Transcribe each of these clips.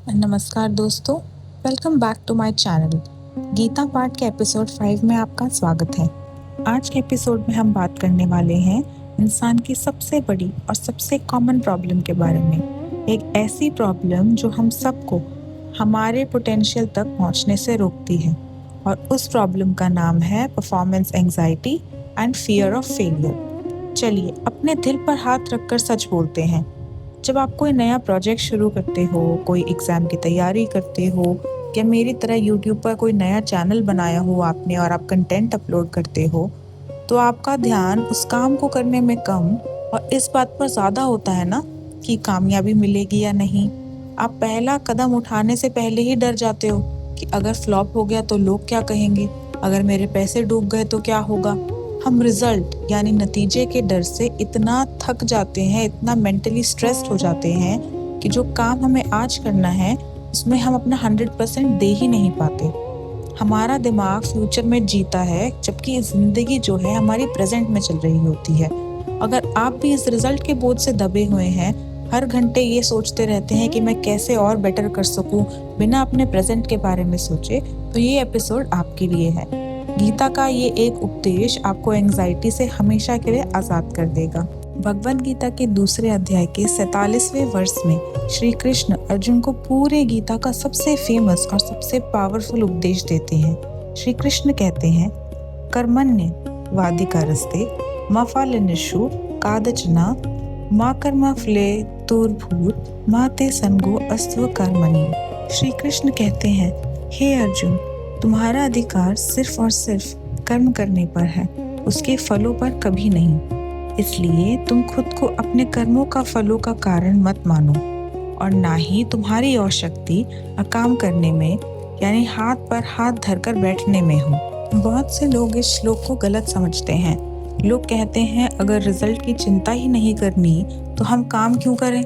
नमस्कार दोस्तों, welcome back to my channel. Gita पाठ के एपिसोड 5 में आपका स्वागत है। आज के एपिसोड में हम बात करने वाले हैं इंसान की सबसे बड़ी और सबसे कॉमन प्रॉब्लम के बारे में। एक ऐसी प्रॉब्लम जो हम सबको हमारे पोटेंशियल तक पहुंचने से रोकती है, और उस प्रॉब्लम का नाम है performance anxiety and fear of failure. चलिए अपने दिल पर हाथ रखकर सच बोलते हैं, जब आप कोई नया प्रोजेक्ट शुरू करते हो, कोई एग्ज़ाम की तैयारी करते हो, या मेरी तरह यूट्यूब पर कोई नया चैनल बनाया हो आपने और आप कंटेंट अपलोड करते हो, तो आपका ध्यान उस काम को करने में कम और इस बात पर ज़्यादा होता है ना कि कामयाबी मिलेगी या नहीं। आप पहला कदम उठाने से पहले ही डर जाते हो कि अगर फ्लॉप हो गया तो लोग क्या कहेंगे, अगर मेरे पैसे डूब गए तो क्या होगा। हम रिजल्ट यानी नतीजे के डर से इतना थक जाते हैं, इतना मेंटली स्ट्रेस्ड हो जाते हैं कि जो काम हमें आज करना है उसमें हम अपना 100% दे ही नहीं पाते। हमारा दिमाग फ्यूचर में जीता है, जबकि जिंदगी जो है हमारी प्रेजेंट में चल रही होती है। अगर आप भी इस रिजल्ट के बोझ से दबे हुए हैं, हर घंटे ये सोचते रहते हैं कि मैं कैसे और बेटर कर सकूं बिना अपने प्रेजेंट के बारे में सोचे, तो ये एपिसोड आपके लिए है। गीता का ये एक उपदेश आपको एंजाइटी से हमेशा के लिए आज़ाद कर देगा। भगवद गीता के दूसरे अध्याय के 47वें वर्ष में श्री कृष्ण अर्जुन को पूरे गीता का सबसे फेमस और सबसे पावरफुल उपदेश देते हैं। श्री कृष्ण कहते हैं, कर्मण्य वाधिकारस्ते मा फलेषु कदाचन मा कर्मफले दुर्भूत मा ते संगो अस्त्व कर्मणि। श्री कृष्ण कहते हैं, हे अर्जुन, तुम्हारा अधिकार सिर्फ और सिर्फ कर्म करने पर है, उसके फलों पर कभी नहीं। इसलिए तुम खुद को अपने कर्मों का फलों का कारण मत मानो, और ना ही तुम्हारी और शक्ति काम करने में यानी हाथ पर हाथ धरकर बैठने में हो। बहुत से लोग इस श्लोक को गलत समझते हैं। लोग कहते हैं, अगर रिजल्ट की चिंता ही नहीं करनी तो हम काम क्यों करें,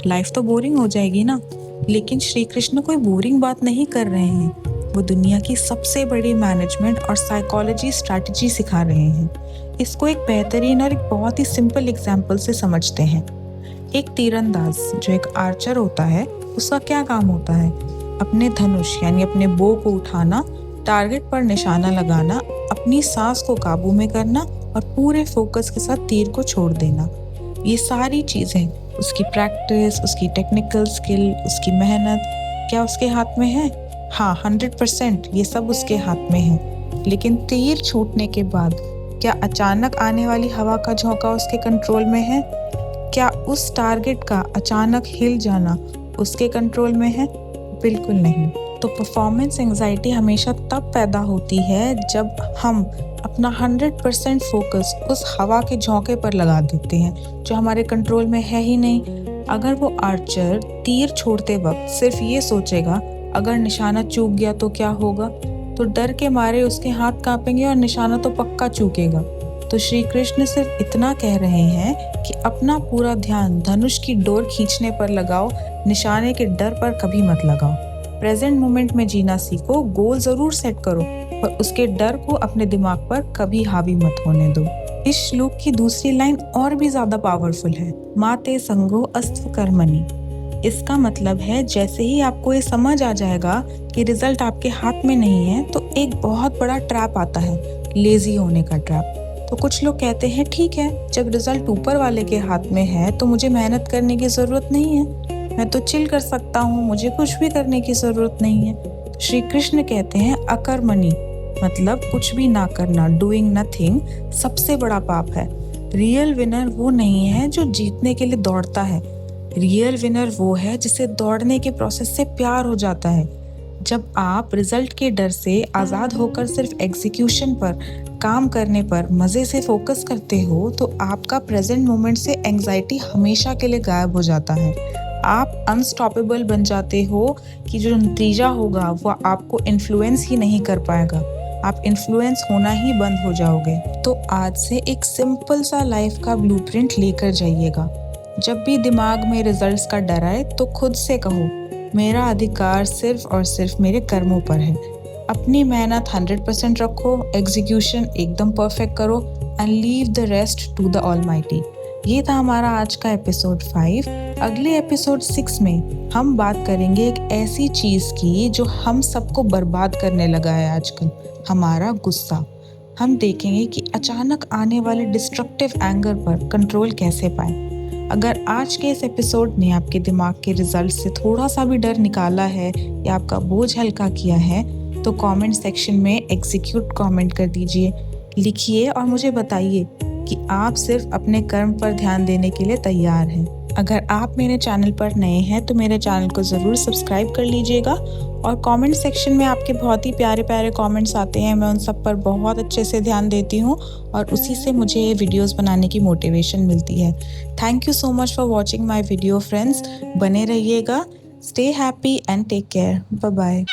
लाइफ तो बोरिंग हो जाएगी ना। लेकिन श्री कृष्ण कोई बोरिंग बात नहीं कर रहे हैं, वो दुनिया की सबसे बड़ी मैनेजमेंट और साइकोलॉजी स्ट्रैटेजी सिखा रहे हैं। इसको एक बेहतरीन और एक बहुत ही सिंपल एग्जाम्पल से समझते हैं। एक तीरंदाज जो एक आर्चर होता है, उसका क्या काम होता है? अपने धनुष यानी अपने बो को उठाना, टारगेट पर निशाना लगाना, अपनी सांस को काबू में करना और पूरे फोकस के साथ तीर को छोड़ देना। ये सारी चीजें, उसकी प्रैक्टिस, उसकी टेक्निकल स्किल, उसकी मेहनत, क्या उसके हाथ में है? हाँ, 100% ये सब उसके हाथ में है। लेकिन तीर छूटने के बाद क्या अचानक आने वाली हवा का झोंका उसके कंट्रोल में है? क्या उस टारगेट का अचानक हिल जाना उसके कंट्रोल में है? बिल्कुल नहीं। तो परफॉर्मेंस एंजाइटी हमेशा तब पैदा होती है जब हम अपना 100% फोकस उस हवा के झोंके पर लगा देते हैं जो हमारे कंट्रोल में है ही नहीं। अगर वो आर्चर तीर छोड़ते वक्त सिर्फ ये सोचेगा, अगर निशाना चूक गया तो क्या होगा, तो डर के मारे उसके हाथ कांपेंगे और निशाना तो पक्का चूकेगा। तो श्री कृष्ण सिर्फ इतना कह रहे हैं कि अपना पूरा ध्यान धनुष की डोर खींचने पर लगाओ, निशाने के डर पर कभी मत लगाओ। प्रेजेंट मोमेंट में जीना सीखो, गोल जरूर सेट करो, पर उसके डर को अपने दिमाग पर कभी हावी मत होने दो। इस श्लोक की दूसरी लाइन और भी ज्यादा पावरफुल है, मा ते संगो अस्त्व कर्मणि। इसका मतलब है, जैसे ही आपको ये समझ आ जाएगा कि रिजल्ट आपके हाथ में नहीं है, तो एक बहुत बड़ा ट्रैप आता है, लेजी होने का ट्रैप। तो कुछ लोग कहते हैं, ठीक है, जब रिजल्ट ऊपर वाले के हाथ में है तो मुझे मेहनत करने की जरूरत नहीं है, मैं तो चिल कर सकता हूँ, मुझे कुछ भी करने की जरूरत नहीं है। तो श्री कृष्ण कहते हैं, अकर्मणि मतलब कुछ भी ना करना, डूइंग नथिंग, सबसे बड़ा पाप है। रियल विनर वो नहीं है जो जीतने के लिए दौड़ता है, रियल विनर वो है जिसे दौड़ने के प्रोसेस से प्यार हो जाता है। जब आप रिजल्ट के डर से आज़ाद होकर सिर्फ एग्जीक्यूशन पर, काम करने पर मज़े से फोकस करते हो, तो आपका प्रेजेंट मोमेंट से एंजाइटी हमेशा के लिए गायब हो जाता है। आप अनस्टॉपेबल बन जाते हो कि जो नतीजा होगा वो आपको इन्फ्लुएंस ही नहीं कर पाएगा, आप इन्फ्लुएंस होना ही बंद हो जाओगे। तो आज से एक सिंपल सा लाइफ का ब्लूप्रिंट लेकर जाइएगा। जब भी दिमाग में रिजल्ट्स का डर आए तो खुद से कहो, मेरा अधिकार सिर्फ और सिर्फ मेरे कर्मों पर है। अपनी मेहनत 100% रखो, एग्जीक्यूशन एकदम परफेक्ट करो and leave the rest to the almighty. ये था हमारा आज का एपिसोड 5। अगले एपिसोड 6 में हम बात करेंगे एक ऐसी चीज़ की जो हम सबको बर्बाद करने लगा है आजकल, हमारा गुस्सा। हम देखेंगे कि अचानक आने वाले डिस्ट्रक्टिव एंगर पर कंट्रोल कैसे पाएं। अगर आज के इस एपिसोड ने आपके दिमाग के रिजल्ट से थोड़ा सा भी डर निकाला है या आपका बोझ हल्का किया है, तो कमेंट सेक्शन में एग्जीक्यूट कमेंट कर दीजिए, लिखिए और मुझे बताइए कि आप सिर्फ अपने कर्म पर ध्यान देने के लिए तैयार हैं। अगर आप मेरे चैनल पर नए हैं तो मेरे चैनल को ज़रूर सब्सक्राइब कर लीजिएगा और कमेंट सेक्शन में आपके बहुत ही प्यारे प्यारे कमेंट्स आते हैं, मैं उन सब पर बहुत अच्छे से ध्यान देती हूँ और उसी से मुझे ये वीडियोस बनाने की मोटिवेशन मिलती है। Thank you so much for watching my video friends. बने रहिएगा। Stay happy and take care. Bye bye.